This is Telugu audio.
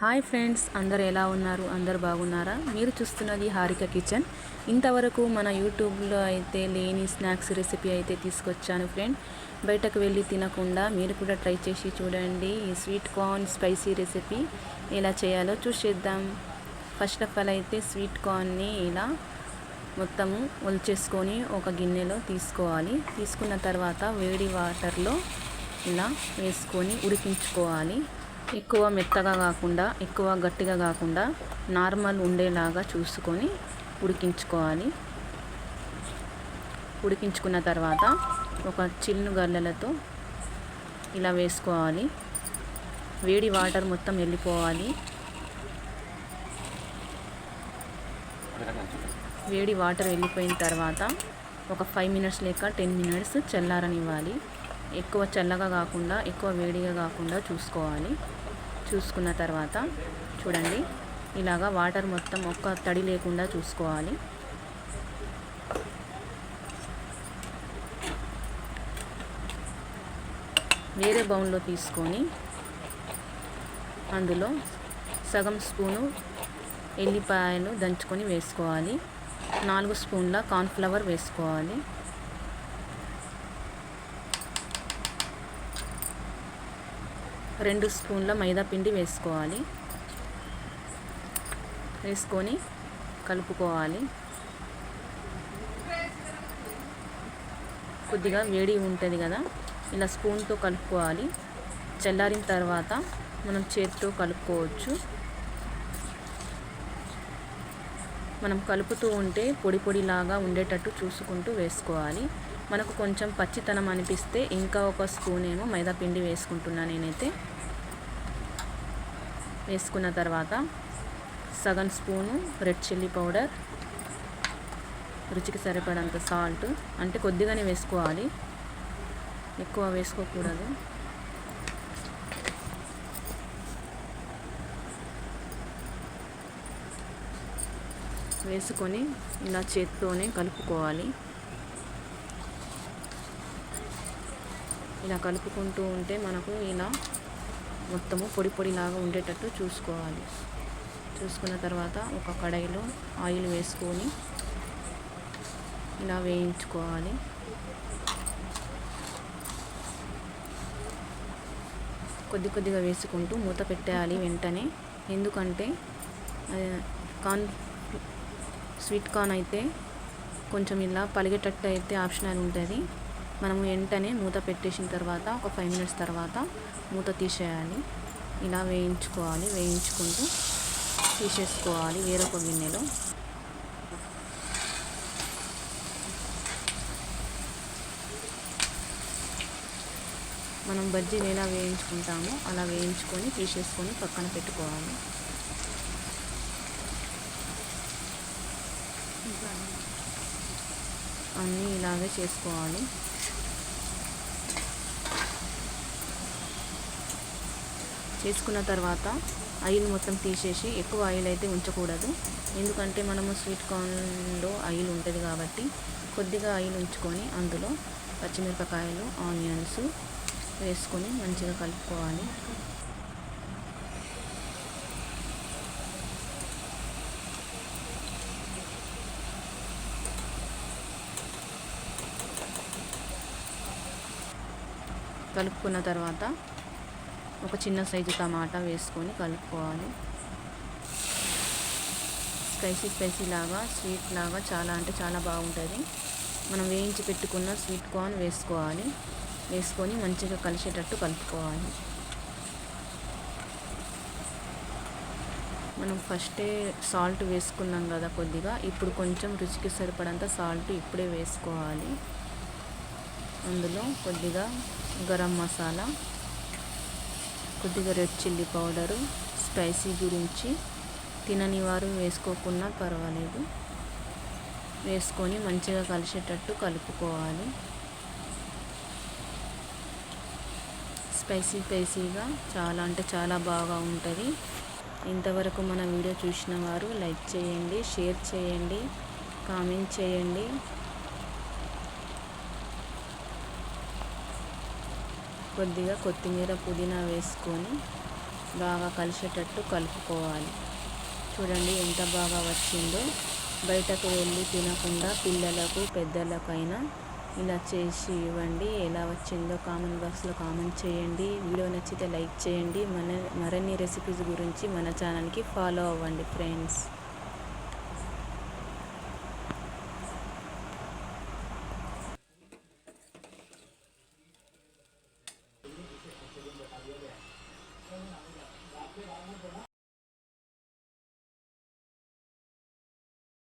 హాయ్ ఫ్రెండ్స్, అందరు ఎలా ఉన్నారు? అందరు బాగున్నారా? మీరు చూస్తున్నది హారిక కిచెన్. ఇంతవరకు మన యూట్యూబ్లో అయితే లేని స్నాక్స్ రెసిపీ అయితే తీసుకొచ్చాను ఫ్రెండ్. బయటకు వెళ్ళి తినకుండా మీరు కూడా ట్రై చేసి చూడండి. ఈ స్వీట్ కార్న్ స్పైసీ రెసిపీ ఎలా చేయాలో చూసేద్దాం. ఫస్ట్ ఆఫ్ ఆల్ అయితే స్వీట్ కార్న్ని ఇలా మొత్తము ఒలిచేసుకొని ఒక గిన్నెలో తీసుకోవాలి. తీసుకున్న తర్వాత వేడి వాటర్లో ఇలా వేసుకొని ఉడికించుకోవాలి. ఎక్కువ మెత్తగా కాకుండా ఎక్కువ గట్టిగా కాకుండా నార్మల్ ఉండేలాగా చూసుకొని ఉడికించుకోవాలి. ఉడికించుకున్న తర్వాత ఒక చిన్ను గల్లలతో ఇలా వేసుకోవాలి. వేడి వాటర్ మొత్తం వెళ్ళిపోవాలి. వేడి వాటర్ వెళ్ళిపోయిన తర్వాత ఒక 5 మినిట్స్ లేక 10 మినిట్స్ చల్లారనివ్వాలి. ఎక్కువ చల్లగా కాకుండా ఎక్కువ వేడిగా కాకుండా చూసుకోవాలి. చూసుకున్న తర్వాత చూడండి, ఇలాగా వాటర్ మొత్తం ఒక్క తడి లేకుండా చూసుకోవాలి. వేరే బౌల్లో తీసుకొని అందులో సగం స్పూను ఎల్లిపాయలు దంచుకొని వేసుకోవాలి. 4 స్పూన్ల కార్న్ఫ్లవర్ వేసుకోవాలి. 2 స్పూన్ల మైదా పిండి వేసుకోవాలి. వేసుకొని కలుపుకోవాలి. కొద్దిగా వేడి ఉంటుంది కదా, ఇలా స్పూన్తో కలుపుకోవాలి. చల్లారిన తర్వాత మనం చేతితో కలుపుకోవచ్చు. మనం కలుపుతూ ఉంటే పొడి పొడిలాగా ఉండేటట్టు చూసుకుంటూ వేసుకోవాలి. మనకు కొంచెం పచ్చితనం అనిపిస్తే ఇంకా ఒక స్పూన్ ఏమో మైదా పిండి వేసుకుంటున్నాను నేనైతే. వేసుకున్న తర్వాత సగం స్పూను రెడ్ చిల్లీ పౌడర్, రుచికి సరిపడంత సాల్ట్, అంటే కొద్దిగానే వేసుకోవాలి, ఎక్కువ వేసుకోకూడదు. వేసుకొని ఇలా చేత్తోనే కలుపుకోవాలి. ఇలా కలుపుకుంటూ ఉంటే మనకు ఇలా మొత్తము పొడి పొడిలాగా ఉండేటట్టు చూసుకోవాలి. చూసుకున్న తర్వాత ఒక కడాయిలో ఆయిల్ వేసుకొని ఇలా వేయించుకోవాలి. కొద్దిగా వేసుకుంటూ మూత పెట్టేయాలి వెంటనే. ఎందుకంటే స్వీట్ కార్న్ అయితే కొంచెం ఇలా పలిగేటట్టు అయితే ఆప్షనల్ ఉంటుంది. మనము వెంటనే మూత పెట్టేసిన తర్వాత ఒక 5 మినిట్స్ తర్వాత మూత తీసేయాలి. ఇలా వేయించుకోవాలి. వేయించుకుంటూ తీసేసుకోవాలి వేరొక గిన్నెలో. మనం బజ్జీలు ఎలా వేయించుకుంటామో అలా వేయించుకొని తీసేసుకొని పక్కన పెట్టుకోవాలి. అన్నీ ఇలాగే చేసుకోవాలి. చేసుకున్న తర్వాత ఆయిల్ మొత్తం తీసేసి, ఎక్కువ ఆయిల్ అయితే ఉంచకూడదు, ఎందుకంటే మనము స్వీట్ కార్న్లో ఆయిల్ ఉంటుంది కాబట్టి కొద్దిగా ఆయిల్ ఉంచుకొని అందులో పచ్చిమిరపకాయలు, ఆనియన్స్ వేసుకొని మంచిగా కలుపుకోవాలి. కలుపుకున్న తర్వాత ఒక చిన్న సైజు టమాటా వేసుకొని కలుపుకోవాలి. స్పైసీ లాగా, స్వీట్ లాగా చాలా అంటే చాలా బాగుంటుంది. మనం వేయించి పెట్టుకున్న స్వీట్ కార్న్ వేసుకోవాలి. వేసుకొని మంచిగా కలిసేటట్టు కలుపుకోవాలి. మనం ఫస్టే సాల్ట్ వేసుకున్నాం కదా కొద్దిగా, ఇప్పుడు కొంచెం రుచికి సరిపడంత సాల్ట్ ఇప్పుడే వేసుకోవాలి. అందులో కొద్దిగా గరం మసాలా, కొద్దిగా రెడ్ చిల్లీ పౌడరు, స్పైసీ గురించి తినని వారు వేసుకోకున్నా పర్వాలేదు. వేసుకొని మంచిగా కలిసేటట్టు కలుపుకోవాలి. స్పైసీగా చాలా అంటే చాలా బాగా ఉంటుంది. ఇంతవరకు మన వీడియో చూసిన వారు లైక్ చేయండి, షేర్ చేయండి, కామెంట్ చేయండి. కొద్దిగా కొత్తిమీర, పుదీనా వేసుకొని బాగా కలిసేటట్టు కలుపుకోవాలి. చూడండి ఎంత బాగా వచ్చిందో. బయటకు వెళ్ళి తినకుండా పిల్లలకు పెద్దలకైనా ఇలా చేసి ఇవ్వండి. ఎలా వచ్చిందో కామెంట్ బాక్స్లో కామెంట్ చేయండి. వీడియో నచ్చితే లైక్ చేయండి. మరిన్ని రెసిపీస్ గురించి మన ఛానల్కి ఫాలో అవ్వండి ఫ్రెండ్స్.